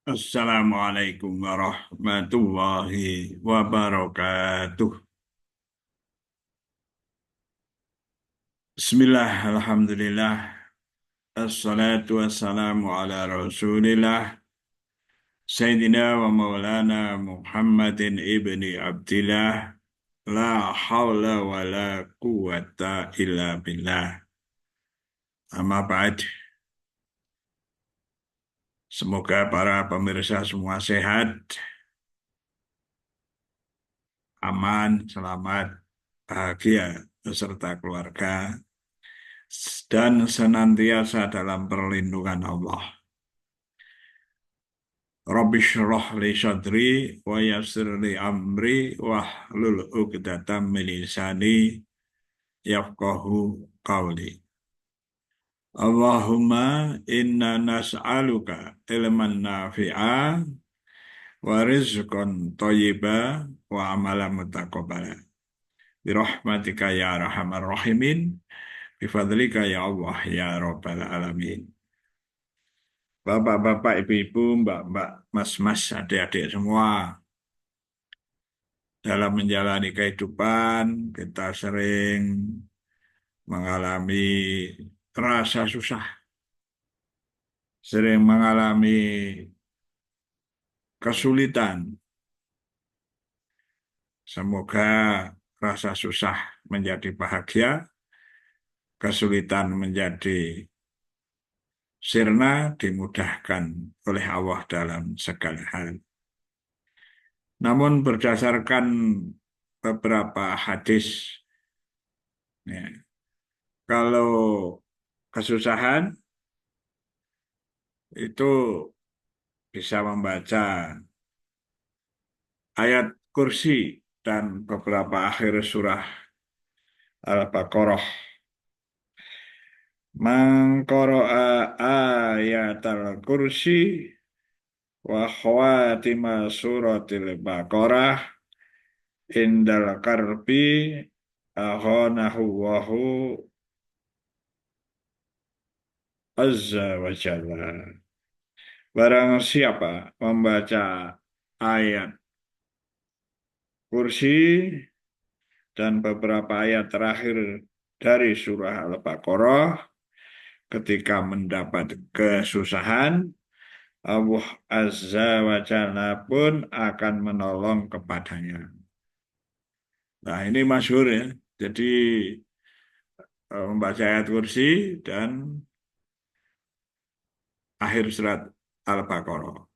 Assalamualaikum warahmatullahi wabarakatuh. Bismillah, alhamdulillah, assalatu wassalamu ala rasulillah, Sayyidina wa maulana Muhammadin ibni Abdillah, la hawla wa la quwata illa billah. Amma ba'd, semoga para pemirsa semua sehat, aman, selamat, bahagia, beserta keluarga, dan senantiasa dalam perlindungan Allah. Rabbi shrah li sadri wa yassir li amri wahlul 'uqdatam min lisani yafqahu qawli. Allahumma inna nas'aluka ilman nafi'a wa rizqan thayyiba wa amalan mutaqabbala. Birahmatika ya arhamar rahimin, bifadlika ya Allah ya rabbal alamin. Bapak-bapak, ibu-ibu, mbak-mbak, mas-mas, adik-adik semua, dalam menjalani kehidupan, kita sering mengalami rasa susah, sering mengalami kesulitan. Semoga rasa susah menjadi bahagia, kesulitan menjadi sirna, dimudahkan oleh Allah dalam segala hal. Namun berdasarkan beberapa hadis, ya, kalau kesusahan itu bisa membaca ayat kursi dan beberapa akhir surah Al-Baqarah. Man qara'a ayatal kursi wa khawatima suratil Baqarah indal karbi ahonahu wahu azza wa jalla. Barang siapa membaca ayat kursi dan beberapa ayat terakhir dari surah Al-Baqarah ketika mendapat kesusahan, Allah Azza wa Jalla pun akan menolong kepadanya. Nah, ini masyhur ya. Jadi membaca ayat kursi dan akhir surat Al-Baqarah.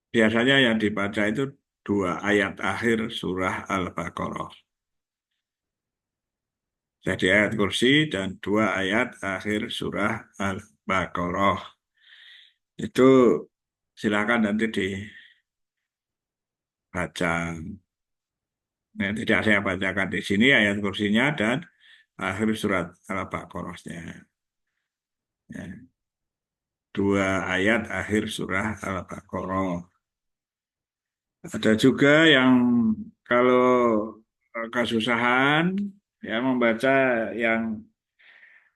Biasanya yang dibaca itu dua ayat akhir surah Al-Baqarah. Jadi ayat kursi dan dua ayat akhir surah Al-Baqarah. Itu silakan nanti dibaca. Nah, tidak saya bacakan di sini ayat kursinya dan akhir surat Al-Baqarahnya. Ya. Dua ayat akhir surah Al-Baqarah. Ada juga yang kalau kesusahan ya membaca yang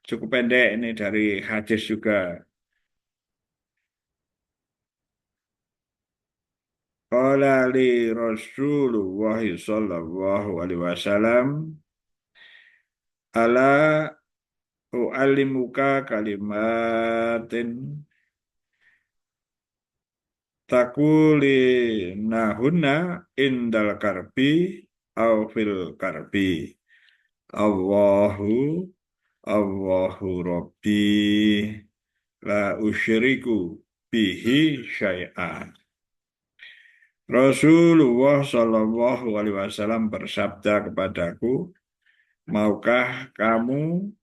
cukup pendek ini dari hadis juga. Qala li Rasulullah sallallahu alaihi wasallam ala u'allimuka kalimatin takuli nahunna indal karbi au fil karbi. Allahu Allahu Rabbi la usyriku bihi syai'an. Rasulullah Shallallahu Alaihi Wasallam bersabda kepadaku, maukah kamu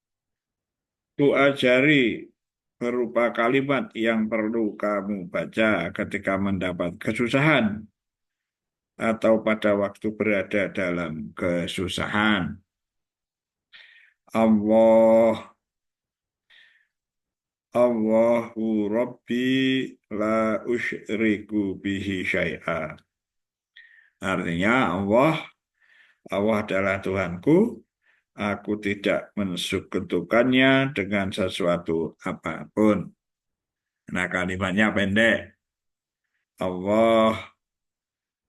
kuajari berupa kalimat yang perlu kamu baca ketika mendapat kesusahan atau pada waktu berada dalam kesusahan. Allah Allahu Rabbi la usyriku bihi syai'a. Artinya Allah adalah Tuhanku, aku tidak mensekutukannya dengan sesuatu apapun. Nah, kalimatnya pendek. Allah,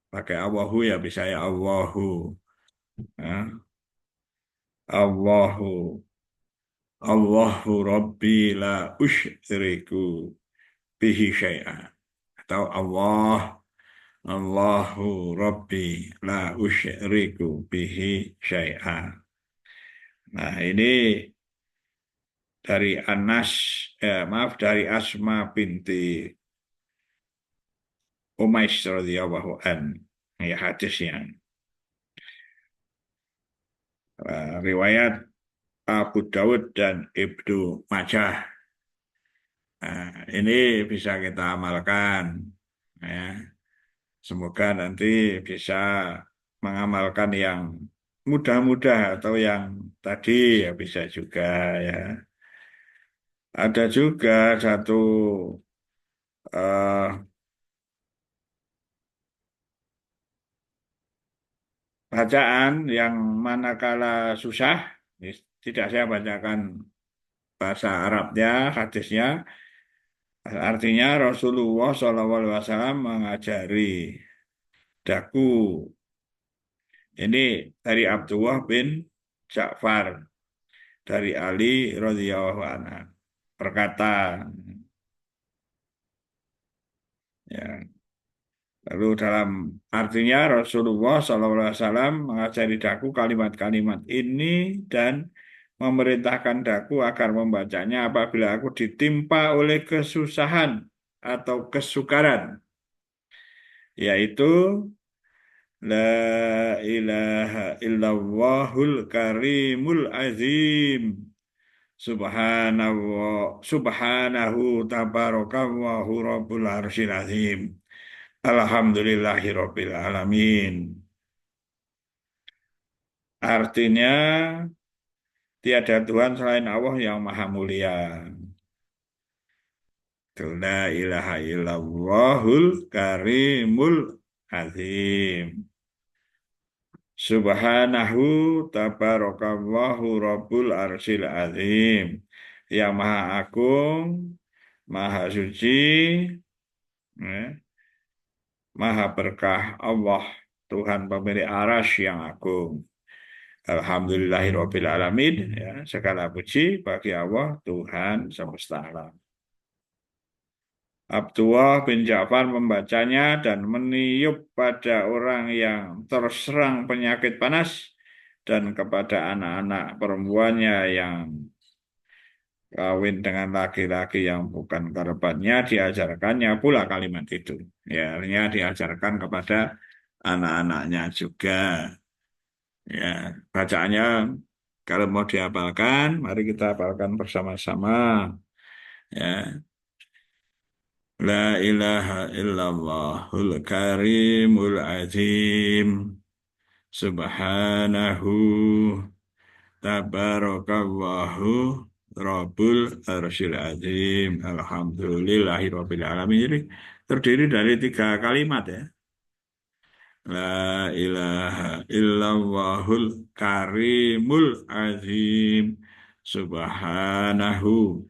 pakai Allahu ya bisa ya Allahu. Nah, Allahu, Allahu Rabbi la usyriku bihi syai'a. Atau Allahu Rabbi la usyriku bihi syai'a. Nah, ini dari Anas, maaf dari Asma binti Umais radhiyallahu an. Ya hadisnya. Riwayat Abu Dawud dan Ibnu Majah. Nah, ini bisa kita amalkan. Ya, semoga nanti bisa mengamalkan yang mudah-mudah atau yang tadi ya bisa juga ya. Ada juga satu eh, bacaan yang manakala susah, tidak saya bacakan bahasa Arabnya, hadisnya, artinya Rasulullah SAW mengajari daku. Ini dari Abdullah bin Ja'far dari Ali radhiyallahu anhu berkata, ya, lalu dalam artinya Rasulullah SAW mengajari daku kalimat-kalimat ini dan memerintahkan daku agar membacanya apabila aku ditimpa oleh kesusahan atau kesukaran, yaitu La ilaha illallahul karimul azim. Subhanallah, subhanahu tabarakallahu rabbul arsyil azim. Alhamdulillahi rabbil alamin. Artinya, tiada Tuhan selain Allah yang maha mulia. La ilaha illallahul karimul azim. Subhanahu tabarakallahu rabbul arsyil azim. Yang maha agung, maha suci, ya, maha berkah Allah, Tuhan pemilik arasy yang agung. Alhamdulillahirabbil alamin, ya, segala puji bagi Allah Tuhan semesta alam. Abdullah bin Ja'far membacanya dan meniup pada orang yang terserang penyakit panas dan kepada anak-anak perempuannya yang kawin dengan laki-laki yang bukan kerabatnya diajarkannya pula kalimat itu. Ya, artinya diajarkan kepada anak-anaknya juga. Ya, bacaannya kalau mau dihafalkan, mari kita hafalkan bersama-sama. Ya, La ilaha illallahul karimul azim. Subhanahu tabarakallahu rabbul arsyil azim. Alhamdulillahi rabbil alamin. Jadi terdiri dari tiga kalimat ya. La ilaha illallahul karimul azim. Subhanahu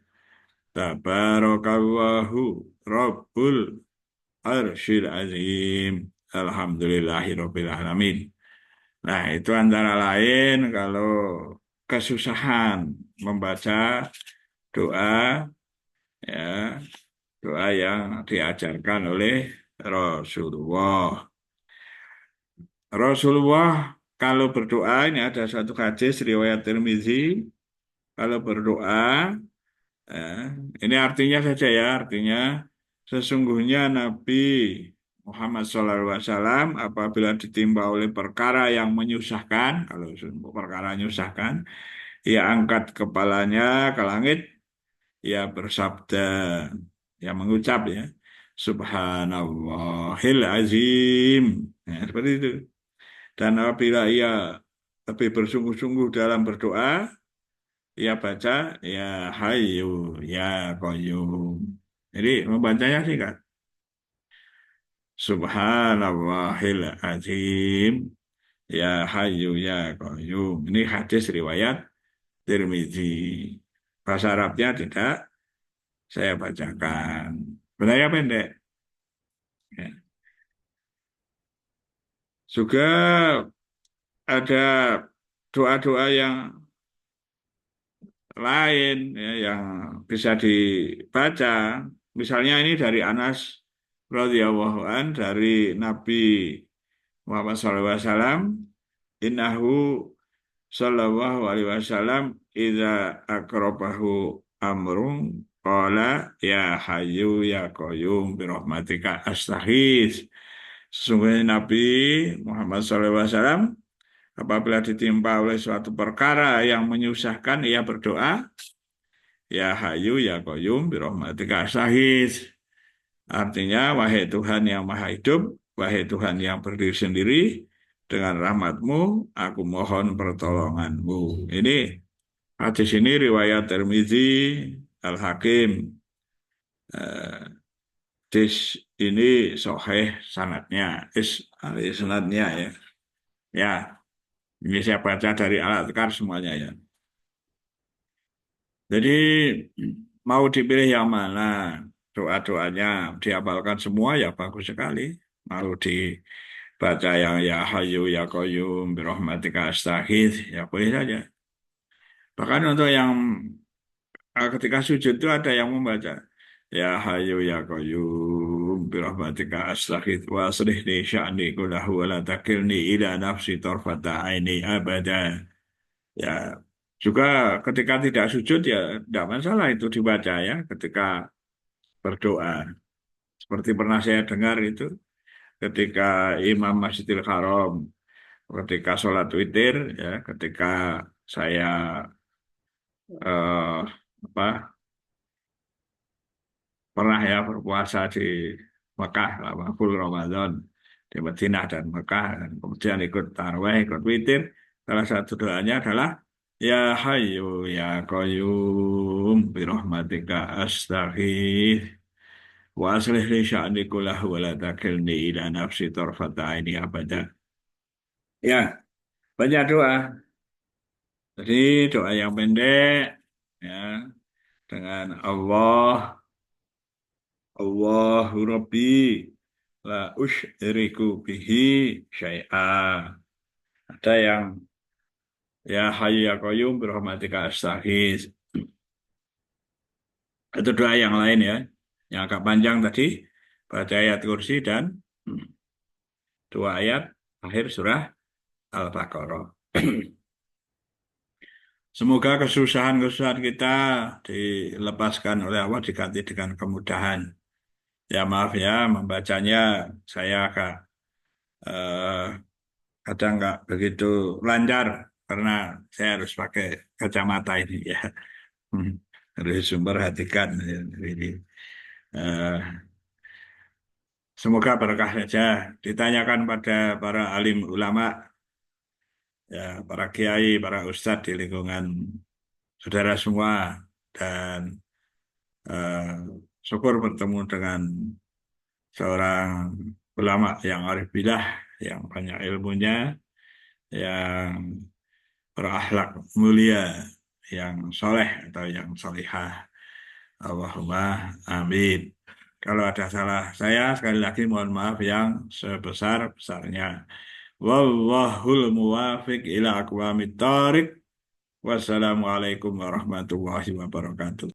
tabarakallahu rabbul arsyil azim. Alhamdulillahi rabbil alamin. Nah, itu antara lain kalau kesusahan membaca doa, ya, doa yang diajarkan oleh Rasulullah. Rasulullah kalau berdoa, ini ada satu hadis riwayat Tirmizi, kalau berdoa, eh, ini artinya saja ya, artinya sesungguhnya Nabi Muhammad SAW apabila ditimpa oleh perkara yang menyusahkan, kalau perkara menyusahkan, ia angkat kepalanya ke langit, ia bersabda, ia mengucap ya, Subhanallahil azim. Nah, seperti itu. Dan apabila ia lebih bersungguh-sungguh dalam berdoa, ia baca, ya hayu, ya qayyum. Jadi membacanya sih kan. Subhanallahil azim, ya hayu, ya qayyum. Ini hadis riwayat Tirmizi. Bahasa Arabnya tidak. saya bacakan. Benarnya pendek. Ya. Juga ada doa-doa yang lain ya, yang bisa dibaca. Misalnya ini dari Anas radhiyallahu an dari Nabi Muhammad SAW. Innahu sallallahu alaihi wasallam idza akrabahu amrun qala ya hayyu ya qayyum bi rahmatika astaghits. Sesungguhnya Nabi Muhammad SAW apabila ditimpa oleh suatu perkara yang menyusahkan ia berdoa ya hayyu ya qayyum bi rahmatika astaghits. Artinya wahai Tuhan yang maha hidup, wahai Tuhan yang berdiri sendiri, dengan rahmatmu aku mohon pertolonganmu. Ini hadis ini riwayat Tirmizi, Al-Hakim. Hadis ini sahih sanadnya, sanadnya ya. Ya, ini saya baca dari Al-Adhkar semuanya ya. Jadi mau dipilih yang mana? Doa-doanya dihafalkan semua ya bagus sekali. Mau dibaca yang ya Hayyu ya Qayyum birahmatika astaghits ya boleh saja. Bahkan untuk yang ketika sujud itu ada yang membaca ya Hayyu ya Qayyum birahmatika astaghits wa aslih li sya'ni kullahu wa la takilni ila nafsi tarfata aini abada. Ya, juga ketika tidak sujud ya tidak masalah itu dibaca ya ketika berdoa. Seperti pernah saya dengar itu ketika Imam Masjidil Haram, ketika sholat witir ya, ketika saya eh, apa pernah ya berpuasa di Mekah lama full Ramadan di Madinah dan Mekah dan kemudian ikut tarawih, ikut witir. Salah satu doanya adalah ya Hayyu ya Qayyum bi rahmatika astaghits wa aslih li sya'ni kullahu wa la takilni ila nafsi tarfata aini abada. Ya, banyak doa. Jadi doa yang pendek ya dengan Allahu Rabbi la usyriku bihi syai'a. Ada yang ya Hayyu ya Qayyum birahmatika astaghits. Itu doa yang lain ya. Yang agak panjang tadi baca ayat kursi dan dua ayat akhir surah Al-Baqarah. Semoga kesusahan-kesusahan kita dilepaskan oleh Allah diganti dengan kemudahan. Ya maaf ya membacanya saya agak eh, kadang nggak begitu lancar karena saya harus pakai kacamata ini ya. Harus memperhatikan ini. Eh, Semoga berkah saja. Ditanyakan pada para alim ulama, ya para kiai, para ustadz di lingkungan saudara semua dan eh, syukur bertemu dengan seorang ulama yang arif billah, yang banyak ilmunya, yang berakhlak mulia, yang soleh atau yang solihah. Allahumma amin. Kalau ada salah saya, sekali lagi mohon maaf yang sebesar-besarnya. Wallahul muwafiq ila aqwamit thariq. Wassalamualaikum warahmatullahi wabarakatuh.